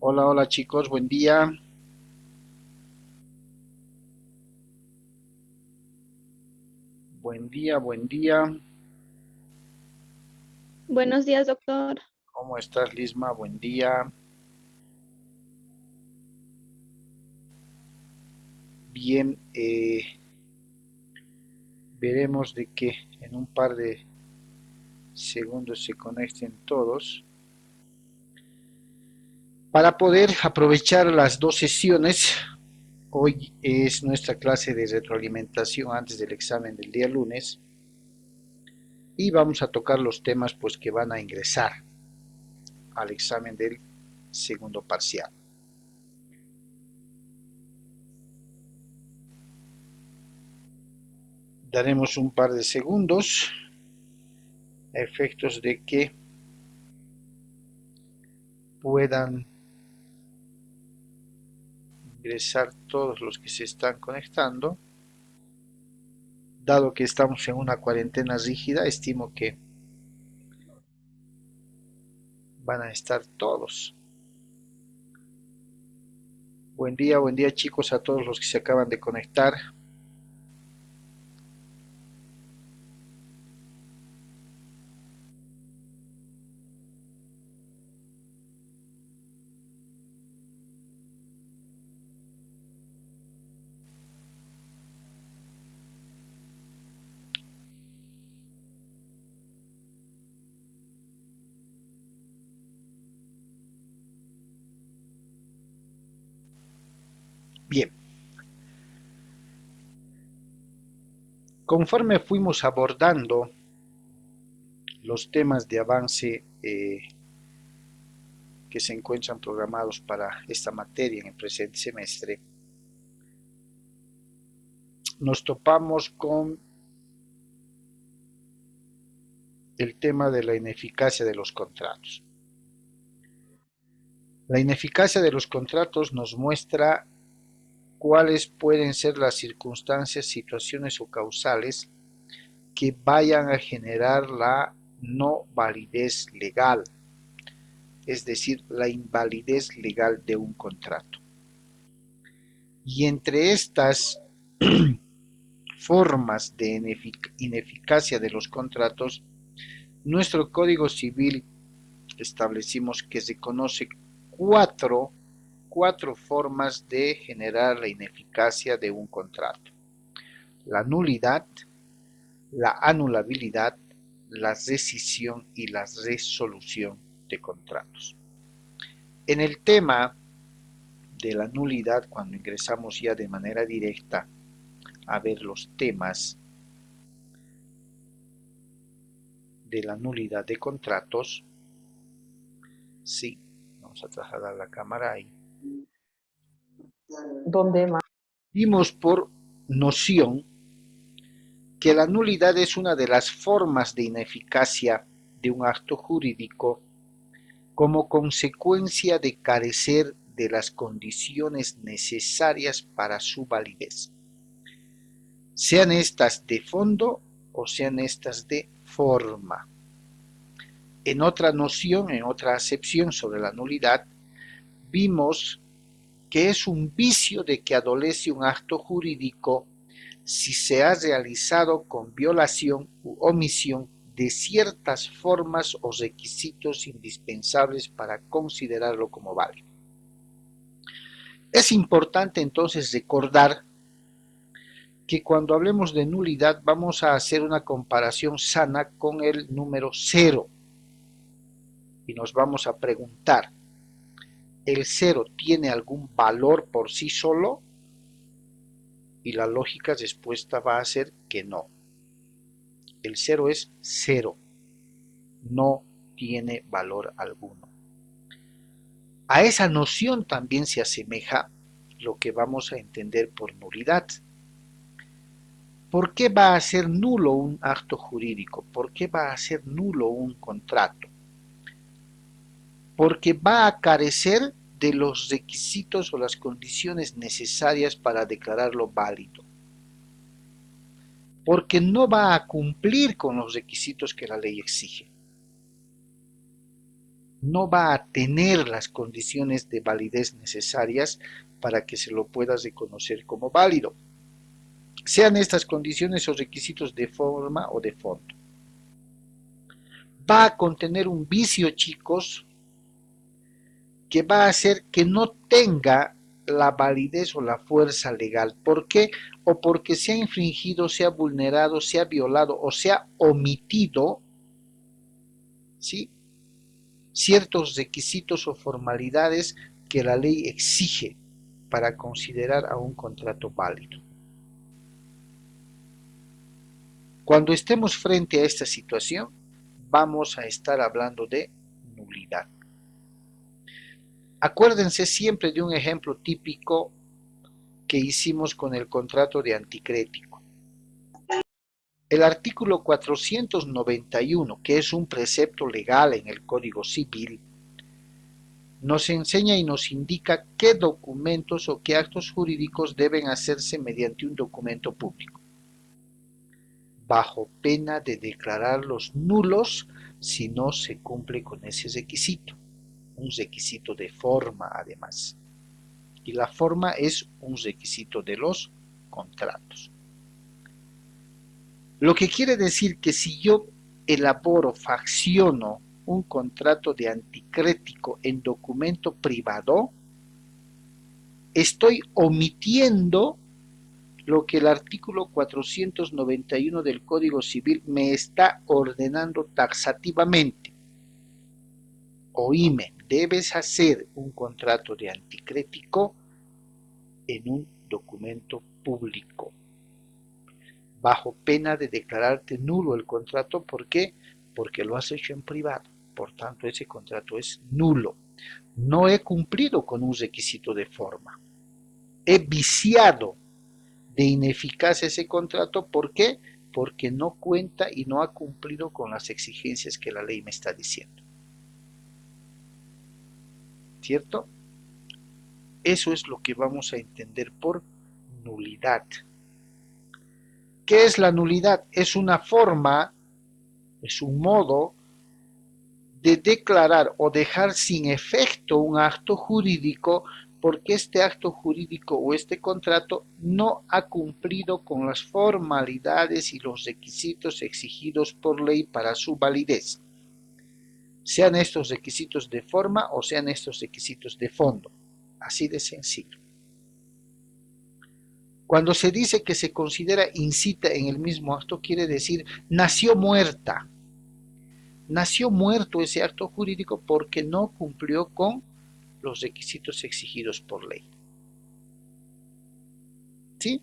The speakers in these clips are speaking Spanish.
Hola, hola chicos, buen día. Buen día, buen día. Buenos días, doctor. ¿Cómo estás, Lisma? Buen día. Bien, veremos de que en un par de segundos se conecten todos para poder aprovechar las dos sesiones. Hoy es nuestra clase de retroalimentación antes del examen del día lunes y vamos a tocar los temas pues que van a ingresar al examen del segundo parcial. Daremos un par de segundos a efectos de que puedan ingresar todos los que se están conectando. Dado que estamos en una cuarentena rígida, estimo que van a estar todos. Buen día chicos a todos los que se acaban de conectar. Bien, conforme fuimos abordando los temas de avance que se encuentran programados para esta materia en el presente semestre, nos topamos con el tema de la ineficacia de los contratos. La ineficacia de los contratos nos muestra cuáles pueden ser las circunstancias, situaciones o causales que vayan a generar la no validez legal, es decir, la invalidez legal de un contrato. Y entre estas formas de ineficacia de los contratos, nuestro Código Civil establecimos que se conoce cuatro formas de generar la ineficacia de un contrato: la nulidad, la anulabilidad, la rescisión y la resolución de contratos. En el tema de la nulidad, cuando ingresamos ya de manera directa a ver los temas de la nulidad de contratos, sí, vamos a trasladar la cámara ahí. ¿Dónde más? Dimos por noción que la nulidad es una de las formas de ineficacia de un acto jurídico como consecuencia de carecer de las condiciones necesarias para su validez, sean estas de fondo o sean estas de forma. En otra noción, en otra acepción sobre la nulidad, vimos que es un vicio de que adolece un acto jurídico si se ha realizado con violación u omisión de ciertas formas o requisitos indispensables para considerarlo como válido. Es importante entonces recordar que cuando hablemos de nulidad vamos a hacer una comparación sana con el número 0 y nos vamos a preguntar, ¿el 0 tiene algún valor por sí solo? Y la lógica respuesta va a ser que no. El 0 es 0, no tiene valor alguno. A esa noción también se asemeja lo que vamos a entender por nulidad. ¿Por qué va a ser nulo un acto jurídico? ¿Por qué va a ser nulo un contrato? Porque va a carecer de los requisitos o las condiciones necesarias para declararlo válido. Porque no va a cumplir con los requisitos que la ley exige. No va a tener las condiciones de validez necesarias para que se lo pueda reconocer como válido. Sean estas condiciones o requisitos de forma o de fondo. Va a contener un vicio, chicos, que va a hacer que no tenga la validez o la fuerza legal. ¿Por qué? O porque se ha infringido, se ha vulnerado, se ha violado o se ha omitido, ¿sí?, ciertos requisitos o formalidades que la ley exige para considerar a un contrato válido. Cuando estemos frente a esta situación, vamos a estar hablando de nulidad. Acuérdense siempre de un ejemplo típico que hicimos con el contrato de anticrético. El artículo 491, que es un precepto legal en el Código Civil, nos enseña y nos indica qué documentos o qué actos jurídicos deben hacerse mediante un documento público, bajo pena de declararlos nulos si no se cumple con ese requisito, un requisito de forma además. Y la forma es un requisito de los contratos. Lo que quiere decir que si yo elaboro, facciono un contrato de anticrético en documento privado, estoy omitiendo lo que el artículo 491 del Código Civil me está ordenando taxativamente. Oíme, debes hacer un contrato de anticrético en un documento público, bajo pena de declararte nulo el contrato. ¿Por qué? Porque lo has hecho en privado. Por tanto, ese contrato es nulo. No he cumplido con un requisito de forma. He viciado de ineficacia ese contrato. ¿Por qué? Porque no cuenta y no ha cumplido con las exigencias que la ley me está diciendo. ¿Cierto? Eso es lo que vamos a entender por nulidad. ¿Qué es la nulidad? Es una forma, es un modo de declarar o dejar sin efecto un acto jurídico porque este acto jurídico o este contrato no ha cumplido con las formalidades y los requisitos exigidos por ley para su validez. Sean estos requisitos de forma o sean estos requisitos de fondo. Así de sencillo. Cuando se dice que se considera incita en el mismo acto, quiere decir nació muerta. Nació muerto ese acto jurídico porque no cumplió con los requisitos exigidos por ley. ¿Sí?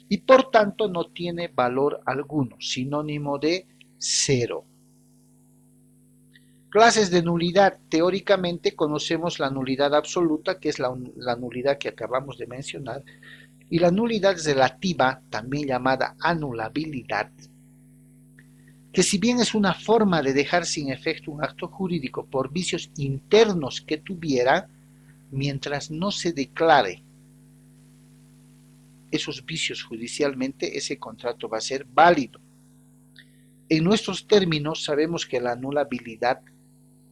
Y por tanto no tiene valor alguno, sinónimo de cero. Clases de nulidad. Teóricamente conocemos la nulidad absoluta, que es la nulidad que acabamos de mencionar, y la nulidad relativa, también llamada anulabilidad, que si bien es una forma de dejar sin efecto un acto jurídico por vicios internos que tuviera, mientras no se declare esos vicios judicialmente, ese contrato va a ser válido. En nuestros términos sabemos que la anulabilidad,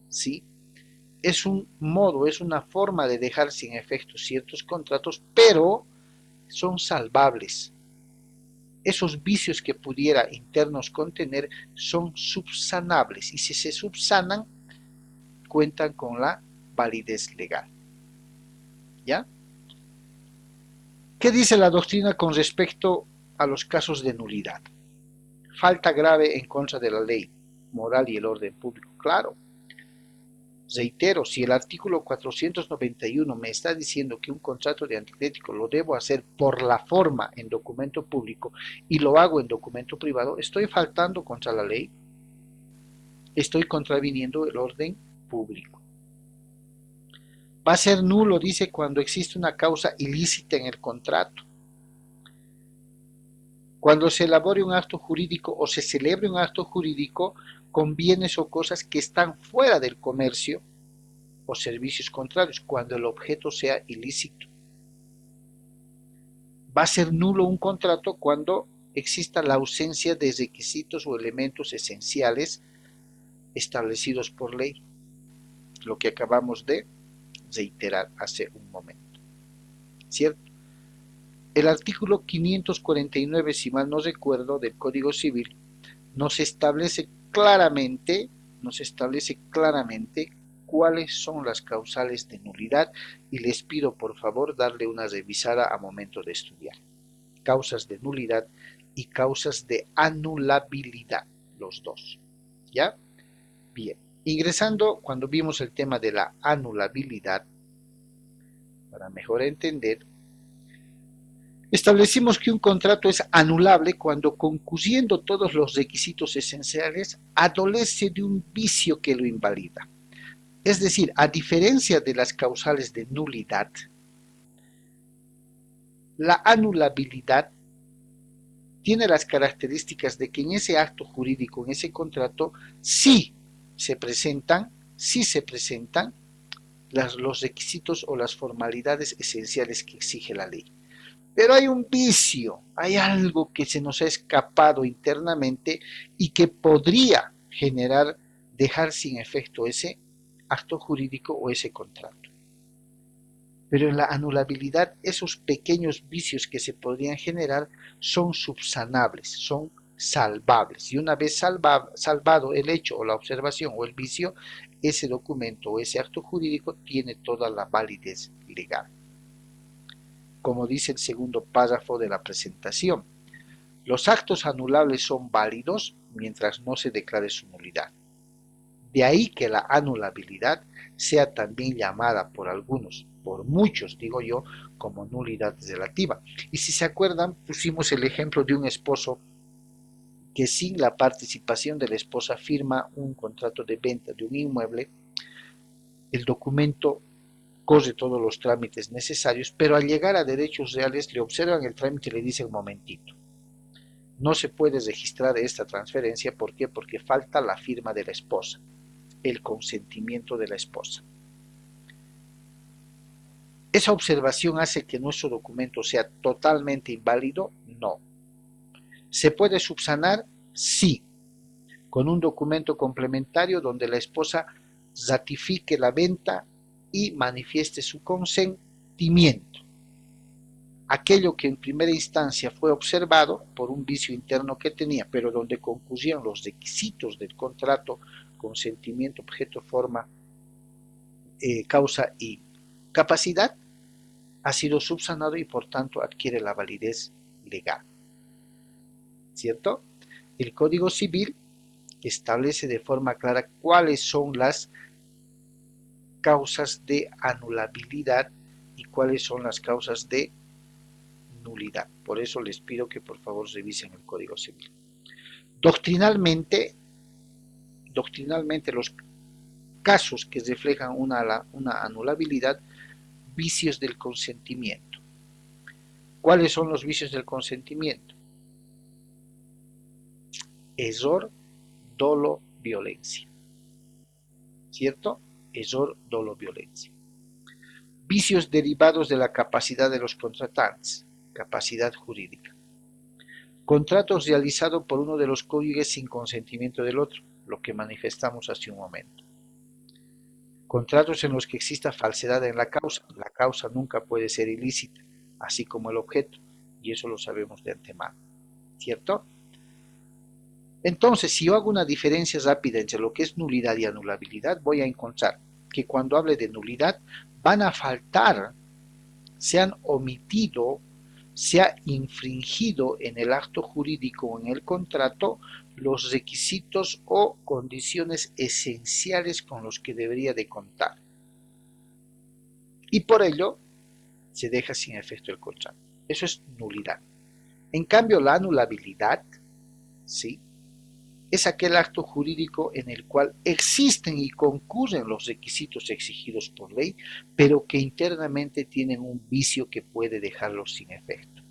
¿sí?, es un modo, es una forma de dejar sin efecto ciertos contratos, pero son salvables. Esos vicios que pudiera internos contener son subsanables y si se subsanan, cuentan con la validez legal. ¿Ya? ¿Qué dice la doctrina con respecto a los casos de nulidad? Falta grave en contra de la ley, moral y el orden público. Claro. Reitero, si el artículo 491 me está diciendo que un contrato de anticrético lo debo hacer por la forma en documento público y lo hago en documento privado, estoy faltando contra la ley, estoy contraviniendo el orden público. Va a ser nulo, dice, cuando existe una causa ilícita en el contrato. Cuando se elabore un acto jurídico o se celebre un acto jurídico con bienes o cosas que están fuera del comercio o servicios contrarios, cuando el objeto sea ilícito. Va a ser nulo un contrato cuando exista la ausencia de requisitos o elementos esenciales establecidos por ley, lo que acabamos de reiterar hace un momento, ¿cierto? El artículo 549, si mal no recuerdo, del Código Civil nos establece claramente cuáles son las causales de nulidad y les pido por favor darle una revisada a momento de estudiar. Causas de nulidad y causas de anulabilidad, los dos, ¿ya? Bien, ingresando cuando vimos el tema de la anulabilidad, para mejor entender, establecimos que un contrato es anulable cuando, concurriendo todos los requisitos esenciales, adolece de un vicio que lo invalida. Es decir, a diferencia de las causales de nulidad, la anulabilidad tiene las características de que en ese acto jurídico, en ese contrato, sí se presentan los requisitos o las formalidades esenciales que exige la ley. Pero hay un vicio, hay algo que se nos ha escapado internamente y que podría dejar sin efecto ese acto jurídico o ese contrato. Pero en la anulabilidad, esos pequeños vicios que se podrían generar son subsanables, son salvables. Y una vez salvado el hecho o la observación o el vicio, ese documento o ese acto jurídico tiene toda la validez legal. Como dice el segundo párrafo de la presentación, los actos anulables son válidos mientras no se declare su nulidad. De ahí que la anulabilidad sea también llamada por algunos, por muchos digo yo, como nulidad relativa. Y si se acuerdan, pusimos el ejemplo de un esposo que sin la participación de la esposa firma un contrato de venta de un inmueble, el documento corre todos los trámites necesarios, pero al llegar a derechos reales le observan el trámite y le dicen: momentito, no se puede registrar esta transferencia. ¿Por qué? Porque falta la firma de la esposa, el consentimiento de la esposa. ¿Esa observación hace que nuestro documento sea totalmente inválido? No. ¿Se puede subsanar? Sí, con un documento complementario donde la esposa ratifique la venta y manifieste su consentimiento. Aquello que en primera instancia fue observado por un vicio interno que tenía, pero donde concurrían los requisitos del contrato: consentimiento, objeto, forma, causa y capacidad, ha sido subsanado y por tanto adquiere la validez legal, ¿cierto? El Código Civil establece de forma clara cuáles son las causas de anulabilidad y cuáles son las causas de nulidad. Por eso les pido que por favor revisen el Código Civil. Doctrinalmente los casos que reflejan una anulabilidad: vicios del consentimiento. ¿Cuáles son los vicios del consentimiento? Error, dolo, violencia. ¿Cierto? Error, dolo, violencia. Vicios derivados de la capacidad de los contratantes, capacidad jurídica. Contratos realizados por uno de los cónyuges sin consentimiento del otro, lo que manifestamos hace un momento. Contratos en los que exista falsedad en la causa nunca puede ser ilícita, así como el objeto, y eso lo sabemos de antemano, ¿cierto? Entonces, si yo hago una diferencia rápida entre lo que es nulidad y anulabilidad, voy a encontrar que cuando hable de nulidad van a faltar, se han omitido, se ha infringido en el acto jurídico o en el contrato los requisitos o condiciones esenciales con los que debería de contar. Y por ello se deja sin efecto el contrato. Eso es nulidad. En cambio, la anulabilidad, ¿sí?, es aquel acto jurídico en el cual existen y concurren los requisitos exigidos por ley, pero que internamente tienen un vicio que puede dejarlos sin efecto.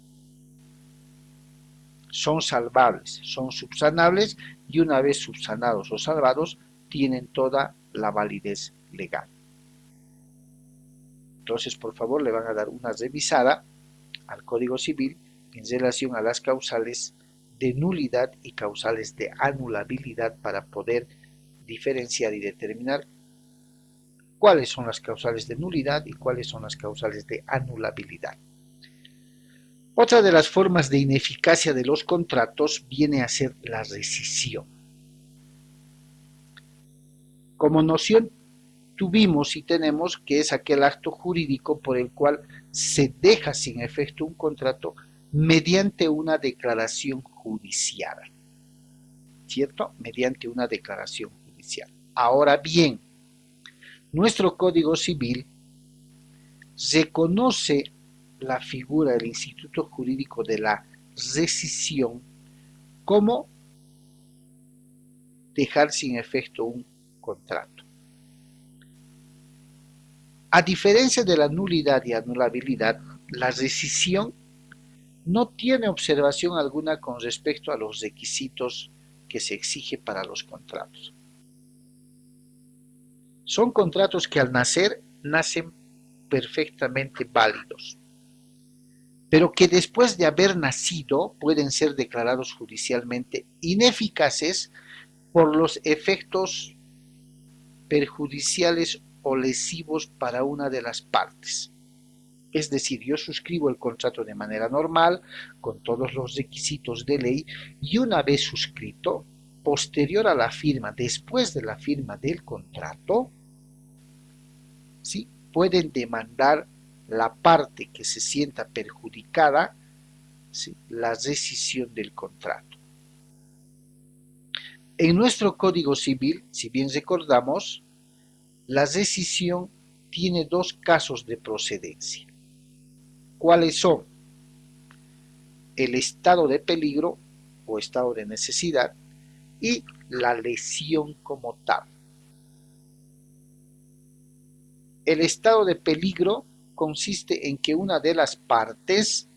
son salvables, son subsanables y una vez subsanados o salvados tienen toda la validez legal. Entonces, por favor, le van a dar una revisada al Código Civil en relación a las causales de nulidad y causales de anulabilidad para poder diferenciar y determinar cuáles son las causales de nulidad y cuáles son las causales de anulabilidad. Otra de las formas de ineficacia de los contratos viene a ser la rescisión. Como noción tuvimos y tenemos que es aquel acto jurídico por el cual se deja sin efecto un contrato mediante una declaración judicial, ¿cierto? Mediante una declaración judicial. Ahora bien, nuestro Código Civil reconoce la figura del instituto jurídico de la rescisión como dejar sin efecto un contrato. A diferencia de la nulidad y anulabilidad, la rescisión no tiene observación alguna con respecto a los requisitos que se exige para los contratos. Son contratos que al nacer nacen perfectamente válidos, pero que después de haber nacido pueden ser declarados judicialmente ineficaces por los efectos perjudiciales o lesivos para una de las partes. Es decir, yo suscribo el contrato de manera normal, con todos los requisitos de ley, y una vez suscrito, posterior a la firma, después de la firma del contrato, ¿sí?, pueden demandar la parte que se sienta perjudicada, ¿sí?, la rescisión del contrato. En nuestro Código Civil, si bien recordamos, la rescisión tiene dos casos de procedencia. ¿Cuáles son? El estado de peligro o estado de necesidad y la lesión como tal. El estado de peligro consiste en que una de las partes,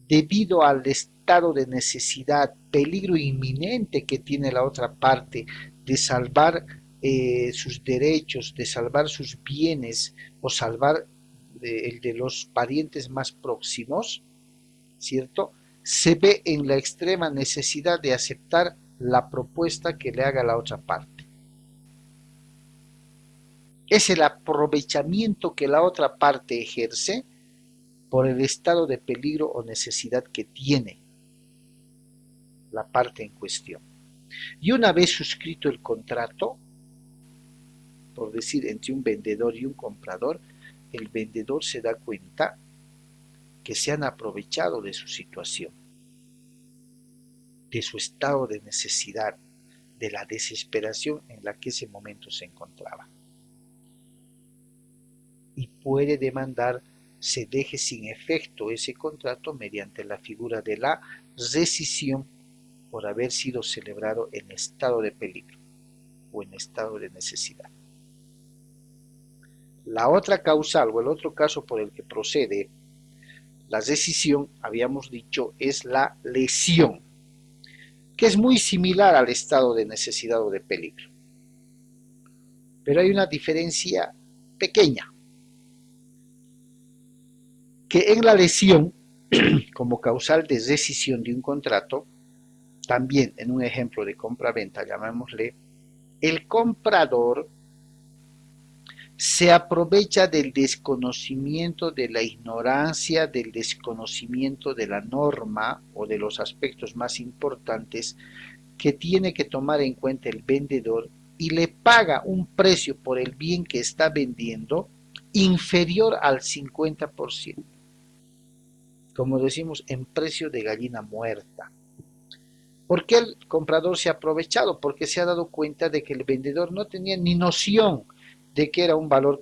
debido al estado de necesidad, peligro inminente que tiene la otra parte de salvar sus derechos, de salvar sus bienes o salvar el de los parientes más próximos, ¿cierto?, se ve en la extrema necesidad de aceptar la propuesta que le haga la otra parte. Es el aprovechamiento que la otra parte ejerce por el estado de peligro o necesidad que tiene la parte en cuestión. Y una vez suscrito el contrato, por decir, entre un vendedor y un comprador, el vendedor se da cuenta que se han aprovechado de su situación, de su estado de necesidad, de la desesperación en la que ese momento se encontraba. Y puede demandar se deje sin efecto ese contrato mediante la figura de la rescisión por haber sido celebrado en estado de peligro o en estado de necesidad. La otra causal o el otro caso por el que procede la rescisión, habíamos dicho, es la lesión, que es muy similar al estado de necesidad o de peligro. Pero hay una diferencia pequeña, que en la lesión, como causal de rescisión de un contrato, también en un ejemplo de compra-venta, llamémosle, el comprador se aprovecha del desconocimiento, de la ignorancia, del desconocimiento de la norma o de los aspectos más importantes que tiene que tomar en cuenta el vendedor y le paga un precio por el bien que está vendiendo inferior al 50%. Como decimos, en precio de gallina muerta. ¿Por qué el comprador se ha aprovechado? Porque se ha dado cuenta de que el vendedor no tenía ni noción de qué era un valor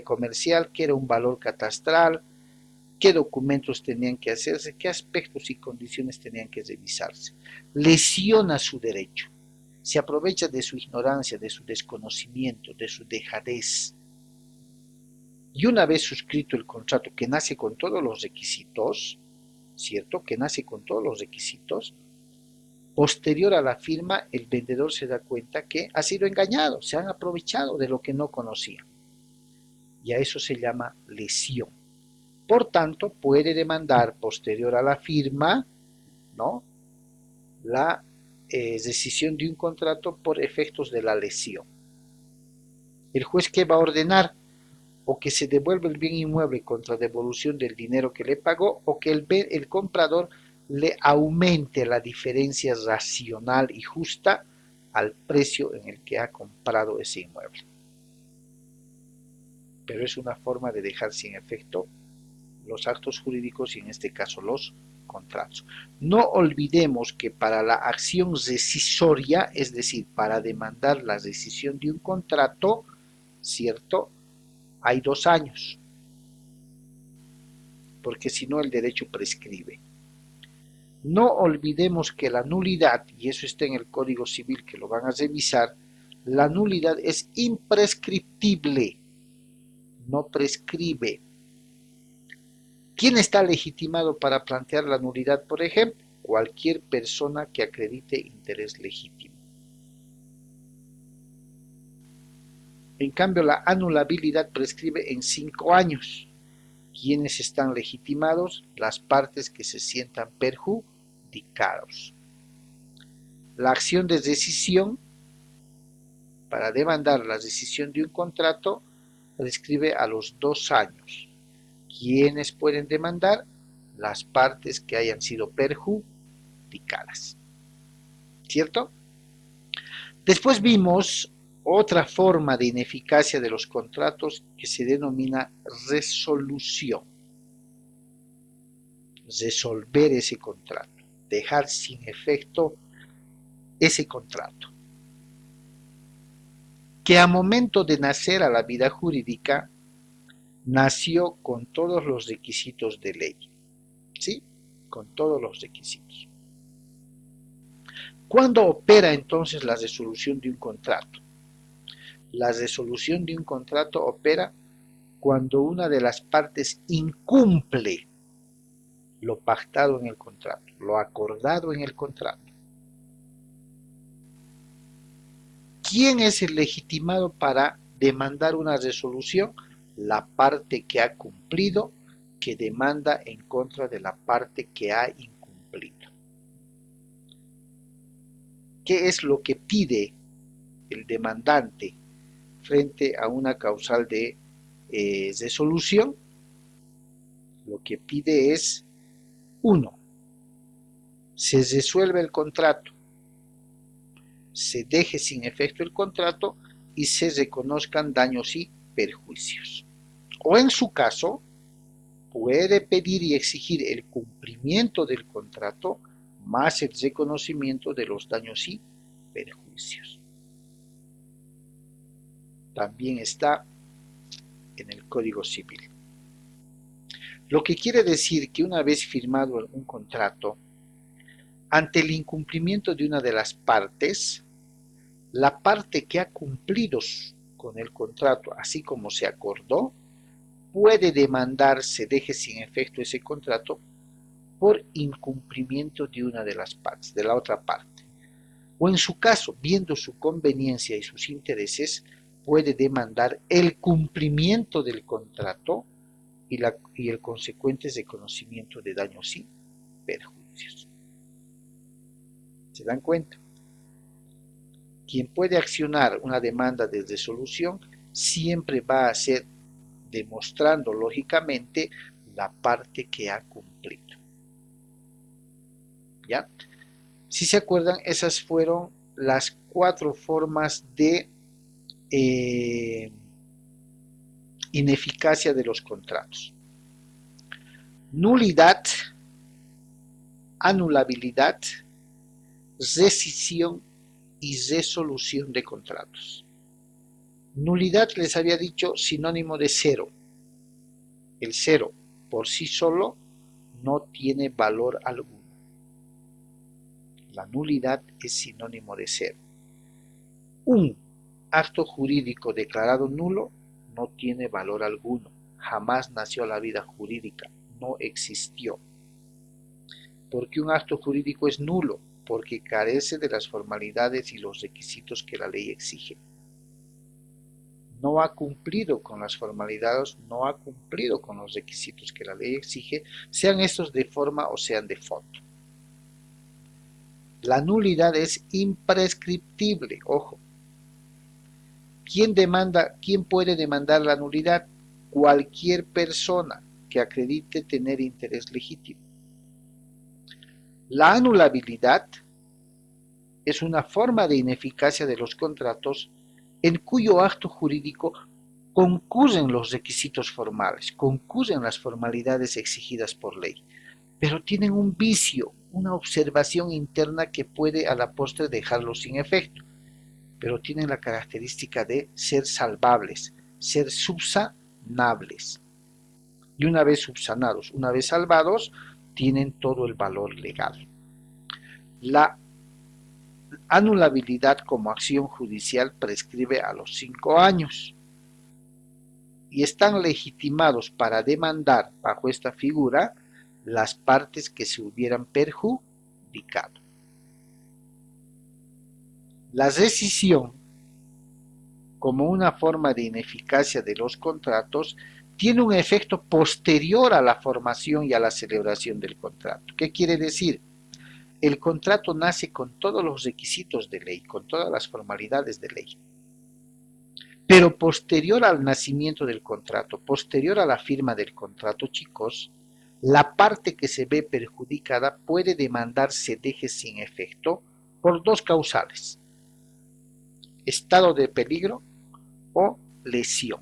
comercial, qué era un valor catastral, qué documentos tenían que hacerse, qué aspectos y condiciones tenían que revisarse. Lesiona su derecho, se aprovecha de su ignorancia, de su desconocimiento, de su dejadez. Y una vez suscrito el contrato que nace con todos los requisitos, ¿cierto? Que nace con todos los requisitos. Posterior a la firma, el vendedor se da cuenta que ha sido engañado, se han aprovechado de lo que no conocía. Y a eso se llama lesión. Por tanto, puede demandar posterior a la firma, ¿no?, la rescisión de un contrato por efectos de la lesión. El juez, ¿qué va a ordenar? O que se devuelva el bien inmueble contra devolución del dinero que le pagó, o que el comprador le aumente la diferencia racional y justa al precio en el que ha comprado ese inmueble. Pero es una forma de dejar sin efecto los actos jurídicos y en este caso los contratos. No olvidemos que para la acción rescisoria, es decir, para demandar la rescisión de un contrato, ¿cierto?, hay 2 años, porque si no el derecho prescribe. No olvidemos que la nulidad, y eso está en el Código Civil que lo van a revisar, la nulidad es imprescriptible, no prescribe. ¿Quién está legitimado para plantear la nulidad, por ejemplo? Cualquier persona que acredite interés legítimo. En cambio, la anulabilidad prescribe en 5 años. ¿Quiénes están legitimados? Las partes que se sientan perjudicados. La acción de rescisión, para demandar la rescisión de un contrato, prescribe a los 2 años. ¿Quiénes pueden demandar? Las partes que hayan sido perjudicadas. ¿Cierto? Después vimos otra forma de ineficacia de los contratos que se denomina resolución. Resolver ese contrato, dejar sin efecto ese contrato, que a momento de nacer a la vida jurídica nació con todos los requisitos de ley, ¿sí? Con todos los requisitos. ¿Cuándo opera entonces la resolución de un contrato? La resolución de un contrato opera cuando una de las partes incumple lo pactado en el contrato, lo acordado en el contrato. ¿Quién es el legitimado para demandar una resolución? La parte que ha cumplido, que demanda en contra de la parte que ha incumplido. ¿Qué es lo que pide el demandante frente a una causal de resolución? Lo que pide es: 1. Se resuelve el contrato, se deje sin efecto el contrato y se reconozcan daños y perjuicios. O en su caso, puede pedir y exigir el cumplimiento del contrato más el reconocimiento de los daños y perjuicios. También está en el Código Civil. Lo que quiere decir que una vez firmado un contrato, ante el incumplimiento de una de las partes, la parte que ha cumplido con el contrato, así como se acordó, puede demandar se deje sin efecto ese contrato por incumplimiento de una de las partes, de la otra parte. O en su caso, viendo su conveniencia y sus intereses, puede demandar el cumplimiento del contrato y el consecuente reconocimiento de daños y perjuicios. ¿Se dan cuenta? Quien puede accionar una demanda de resolución siempre va a ser demostrando lógicamente la parte que ha cumplido. ¿Ya? Si se acuerdan, esas fueron las 4 formas de ineficacia de los contratos: nulidad, anulabilidad, rescisión y resolución de contratos. Nulidad, les había dicho, sinónimo de cero. El cero por sí solo no tiene valor alguno. La nulidad es sinónimo de cero. Un acto jurídico declarado nulo no tiene valor alguno. Jamás nació la vida jurídica, no existió. ¿Por qué un acto jurídico es nulo? Porque carece de las formalidades y los requisitos que la ley exige. No ha cumplido con las formalidades, no ha cumplido con los requisitos que la ley exige, sean estos de forma o sean de fondo. La nulidad es imprescriptible, ojo. ¿Quién puede demandar la nulidad? Cualquier persona que acredite tener interés legítimo. La anulabilidad es una forma de ineficacia de los contratos en cuyo acto jurídico concurren los requisitos formales, concurren las formalidades exigidas por ley, pero tienen un vicio, una observación interna que puede a la postre dejarlo sin efecto, pero tienen la característica de ser salvables, ser subsanables. Y una vez subsanados, una vez salvados, tienen todo el valor legal. La anulabilidad como acción judicial prescribe a los 5 años y están legitimados para demandar bajo esta figura las partes que se hubieran perjudicado. La rescisión, como una forma de ineficacia de los contratos, tiene un efecto posterior a la formación y a la celebración del contrato. ¿Qué quiere decir? El contrato nace con todos los requisitos de ley, con todas las formalidades de ley. Pero posterior al nacimiento del contrato, posterior a la firma del contrato, chicos, la parte que se ve perjudicada puede demandar se deje sin efecto por dos causales: estado de peligro o lesión.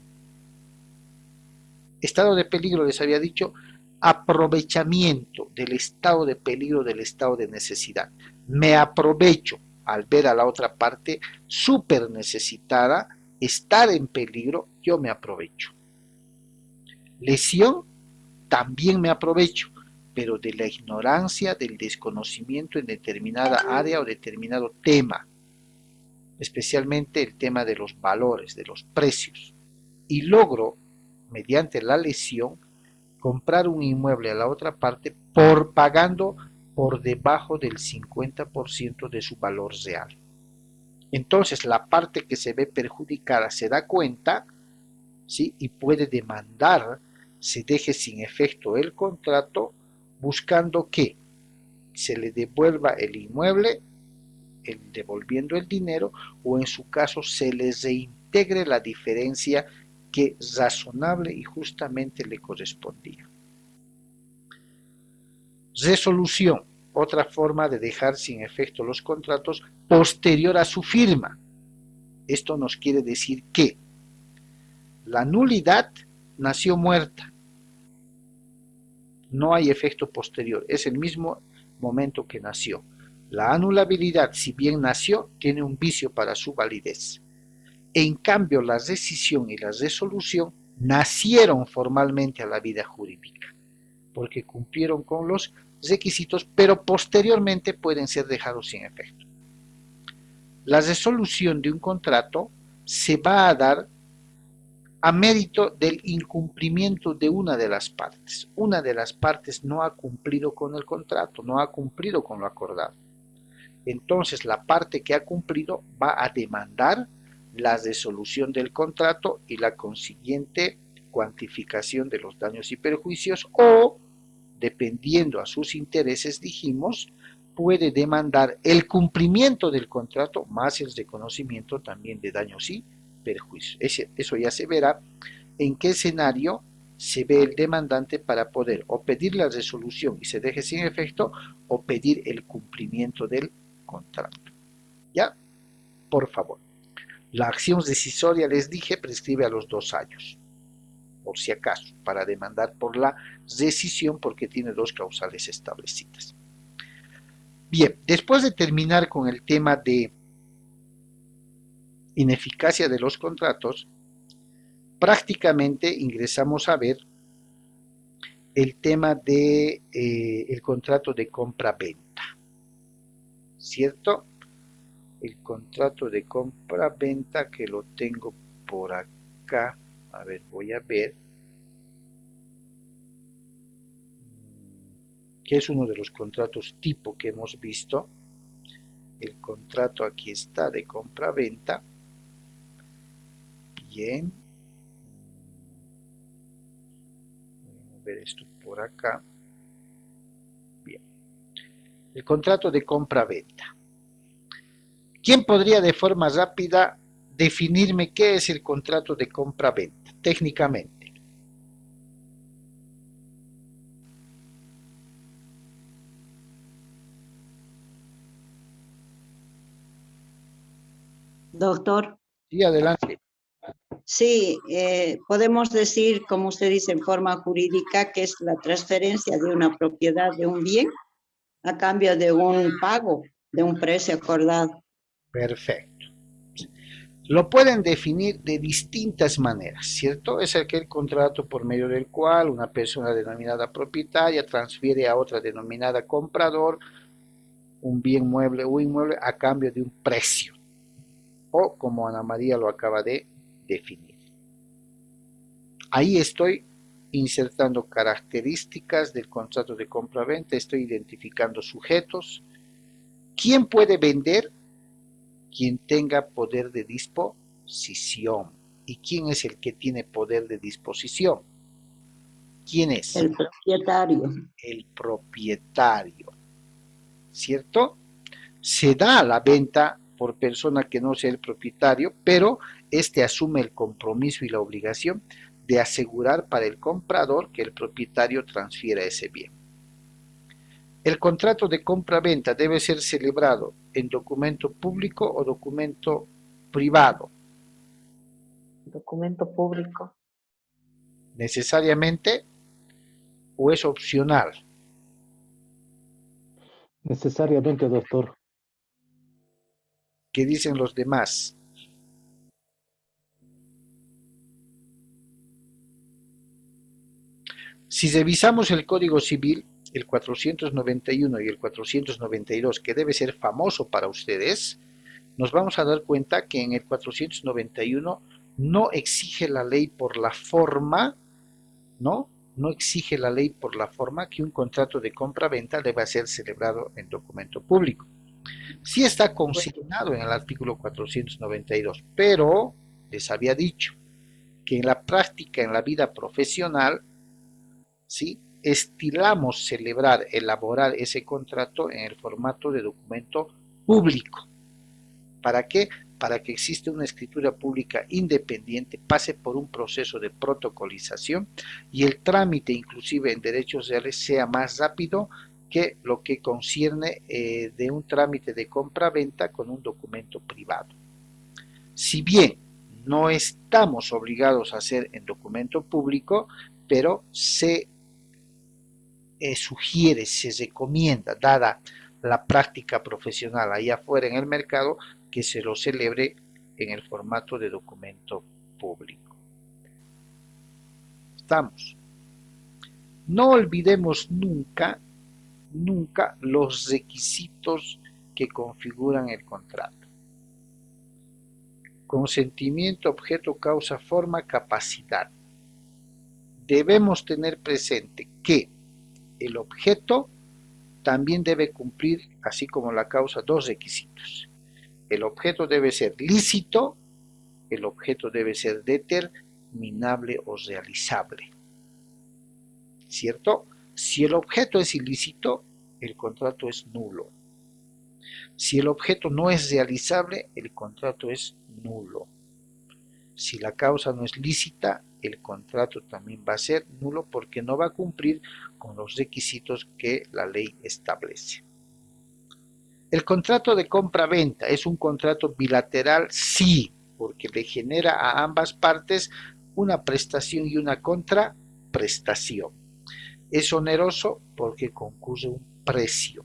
Estado de peligro, les había dicho, aprovechamiento del estado de peligro, del estado de necesidad. Me aprovecho al ver a la otra parte súper necesitada, estar en peligro, yo me aprovecho. Lesión, también me aprovecho, pero de la ignorancia, del desconocimiento en determinada área o determinado tema, especialmente el tema de los valores, de los precios, y logro, mediante la lesión, comprar un inmueble a la otra parte pagando por debajo del 50% de su valor real. Entonces la parte que se ve perjudicada se da cuenta, ¿sí?, y puede demandar se deje sin efecto el contrato, buscando que se le devuelva el inmueble, devolviendo el dinero, o en su caso se les reintegre la diferencia que razonable y justamente le correspondía. Resolución, otra forma de dejar sin efecto los contratos posterior a su firma. Esto nos quiere decir que la nulidad nació muerta, no hay efecto posterior, es el mismo momento que nació. La anulabilidad, si bien nació, tiene un vicio para su validez. En cambio, la rescisión y la resolución nacieron formalmente a la vida jurídica, porque cumplieron con los requisitos, pero posteriormente pueden ser dejados sin efecto. La resolución de un contrato se va a dar a mérito del incumplimiento de una de las partes. Una de las partes no ha cumplido con el contrato, no ha cumplido con lo acordado. Entonces la parte que ha cumplido va a demandar la resolución del contrato y la consiguiente cuantificación de los daños y perjuicios, o, dependiendo a sus intereses, dijimos, puede demandar el cumplimiento del contrato más el reconocimiento también de daños y perjuicios. Eso ya se verá en qué escenario se ve el demandante para poder o pedir la resolución y se deje sin efecto, o pedir el cumplimiento del contrato. ¿Ya? Por favor. La acción decisoria, les dije, prescribe a los 2 años, por si acaso, para demandar por la rescisión, porque tiene 2 causales establecidas. Bien, después de terminar con el tema de ineficacia de los contratos, prácticamente ingresamos a ver el tema de el contrato de compra-venta, ¿cierto? El contrato de compra-venta, que lo tengo por acá, a ver, voy a ver. que es uno de los contratos tipo que hemos visto. El contrato aquí está de compra-venta. Bien. Voy a mover esto por acá. Bien. El contrato de compra-venta. ¿Quién podría de forma rápida definirme qué es el contrato de compra-venta técnicamente? Doctor, Sí, adelante. sí, podemos decir, como usted dice, en forma jurídica, que es la transferencia de una propiedad de un bien a cambio de un pago, de un precio acordado. Perfecto. Lo pueden definir de distintas maneras, ¿cierto? Es aquel contrato por medio del cual una persona denominada propietaria transfiere a otra denominada comprador un bien mueble o inmueble a cambio de un precio, o como Ana María lo acaba de definir. Ahí estoy insertando características del contrato de compra-venta, estoy identificando sujetos. ¿Quién puede vender? Quien tenga poder de disposición. ¿Y quién es el que tiene poder de disposición? ¿Quién es? El propietario. El propietario, ¿cierto? Se da la venta por persona que no sea el propietario, pero este asume el compromiso y la obligación de asegurar para el comprador que el propietario transfiera ese bien. El contrato de compra-venta debe ser celebrado en documento público o documento privado. Documento público. ¿Necesariamente o es opcional? Necesariamente, doctor. ¿Qué dicen los demás? Si revisamos el Código Civil, el 491 y el 492, que debe ser famoso para ustedes, nos vamos a dar cuenta que en el 491 no exige la ley por la forma, ¿no? No exige la ley por la forma que un contrato de compra-venta deba ser celebrado en documento público. Sí está consignado en el artículo 492, pero les había dicho que en la práctica, en la vida profesional, ¿sí?, estilamos celebrar, elaborar ese contrato en el formato de documento público. ¿Para qué? Para que exista una escritura pública independiente, pase por un proceso de protocolización y el trámite inclusive en derechos reales sea más rápido que lo que concierne de un trámite de compra-venta con un documento privado. Si bien no estamos obligados a hacer en documento público, pero se sugiere, se recomienda, dada la práctica profesional allá afuera en el mercado, que se lo celebre en el formato de documento público. Estamos. No olvidemos nunca los requisitos que configuran el contrato. Consentimiento, objeto, causa, forma, capacidad. Debemos tener presente que el objeto también debe cumplir, así como la causa, dos requisitos. El objeto debe ser lícito, el objeto debe ser determinable o realizable. ¿Cierto? Si el objeto es ilícito, el contrato es nulo. Si el objeto no es realizable, el contrato es nulo. Si la causa no es lícita, el contrato también va a ser nulo porque no va a cumplir con los requisitos que la ley establece. ¿El contrato de compra-venta es un contrato bilateral? Sí, porque le genera a ambas partes una prestación y una contraprestación. ¿Es oneroso? Porque concurre un precio.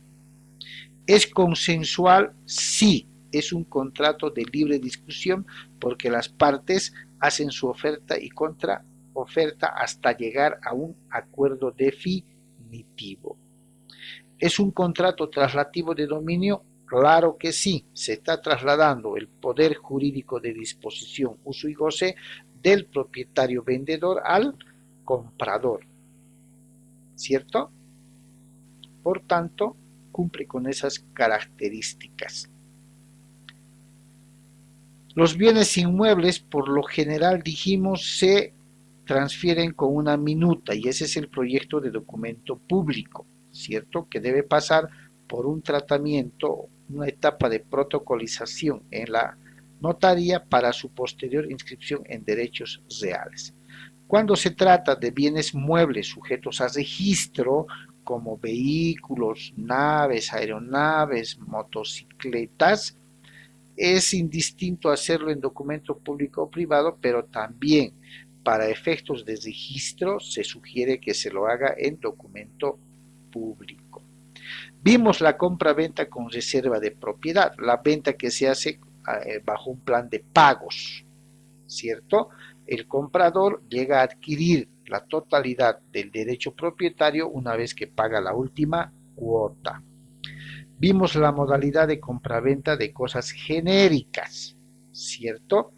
¿Es consensual? Sí, es un contrato de libre discusión porque las partes hacen su oferta y contraoferta hasta llegar a un acuerdo definitivo. ¿Es un contrato traslativo de dominio? Claro que sí, se está trasladando el poder jurídico de disposición, uso y goce del propietario vendedor al comprador, ¿cierto? Por tanto, cumple con esas características. Los bienes inmuebles, por lo general, dijimos, se transfieren con una minuta, y ese es el proyecto de documento público, ¿cierto? Que debe pasar por un tratamiento, una etapa de protocolización en la notaría para su posterior inscripción en derechos reales. Cuando se trata de bienes muebles sujetos a registro, como vehículos, naves, aeronaves, motocicletas, es indistinto hacerlo en documento público o privado, pero también para efectos de registro se sugiere que se lo haga en documento público. Vimos la compra-venta con reserva de propiedad, la venta que se hace bajo un plan de pagos, ¿cierto? El comprador llega a adquirir la totalidad del derecho propietario una vez que paga la última cuota. Vimos la modalidad de compraventa de cosas genéricas, ¿cierto?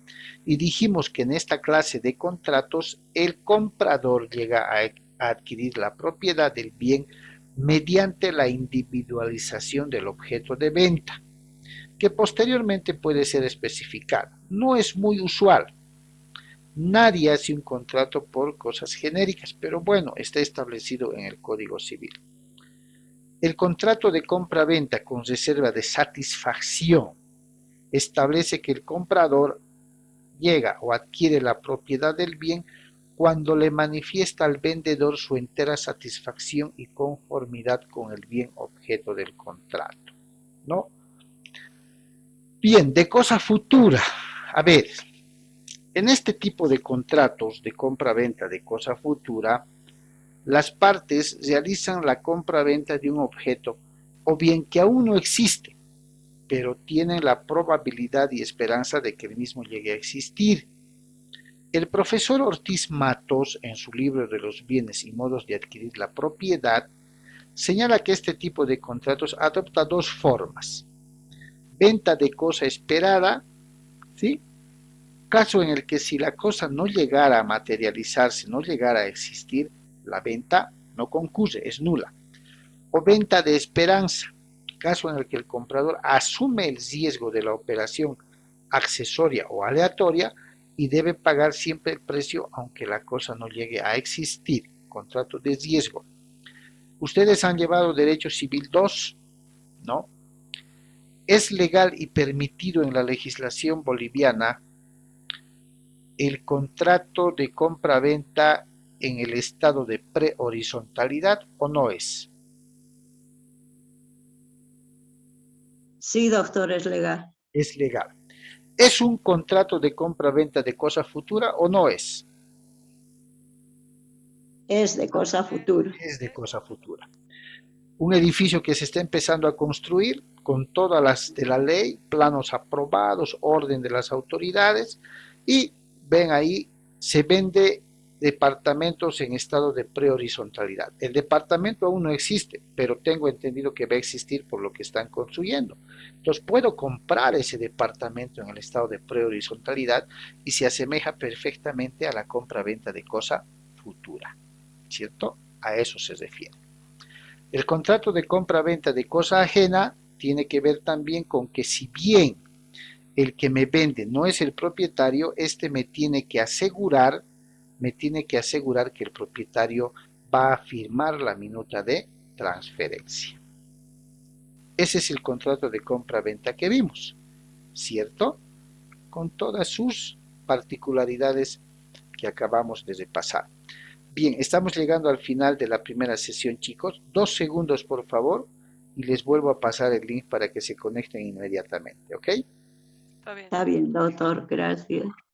Y dijimos que en esta clase de contratos el comprador llega a adquirir la propiedad del bien mediante la individualización del objeto de venta, que posteriormente puede ser especificado. No es muy usual. Nadie hace un contrato por cosas genéricas, pero bueno, está establecido en el Código Civil. El contrato de compra-venta con reserva de satisfacción establece que el comprador llega o adquiere la propiedad del bien cuando le manifiesta al vendedor su entera satisfacción y conformidad con el bien objeto del contrato, ¿no? Bien, de cosa futura. A ver, en este tipo de contratos de compra-venta de cosa futura, las partes realizan la compra-venta de un objeto o bien que aún no existe, pero tienen la probabilidad y esperanza de que el mismo llegue a existir. El profesor Ortiz Matos, en su libro de los bienes y modos de adquirir la propiedad, señala que este tipo de contratos adopta dos formas. Venta de cosa esperada, ¿sí? Caso en el que si la cosa no llegara a materializarse, no llegara a existir, la venta no concurre, es nula. O venta de esperanza, caso en el que el comprador asume el riesgo de la operación accesoria o aleatoria y debe pagar siempre el precio aunque la cosa no llegue a existir. Contrato de riesgo. Ustedes han llevado Derecho Civil 2, ¿no? Es legal y permitido en la legislación boliviana el contrato de compra-venta en el estado de prehorizontalidad, ¿o no es? Sí, doctor, es legal. Es legal. ¿Es un contrato de compra-venta de cosa futura o no es? Es de cosa futura. Es de cosa futura. Un edificio que se está empezando a construir con todas las de la ley, planos aprobados, orden de las autoridades, y ven ahí, se vende departamentos en estado de prehorizontalidad. El departamento aún no existe, pero tengo entendido que va a existir por lo que están construyendo. Entonces puedo comprar ese departamento en el estado de prehorizontalidad y se asemeja perfectamente a la compra-venta de cosa futura, ¿cierto? A eso se refiere. El contrato de compra-venta de cosa ajena tiene que ver también con que si bien el que me vende no es el propietario, este me tiene que asegurar que el propietario va a firmar la minuta de transferencia. Ese es el contrato de compra-venta que vimos, ¿cierto? Con todas sus particularidades que acabamos de repasar. Bien, estamos llegando al final de la primera sesión, chicos. 2 segundos, por favor, y les vuelvo a pasar el link para que se conecten inmediatamente, ¿ok? Está bien. Está bien, doctor, gracias.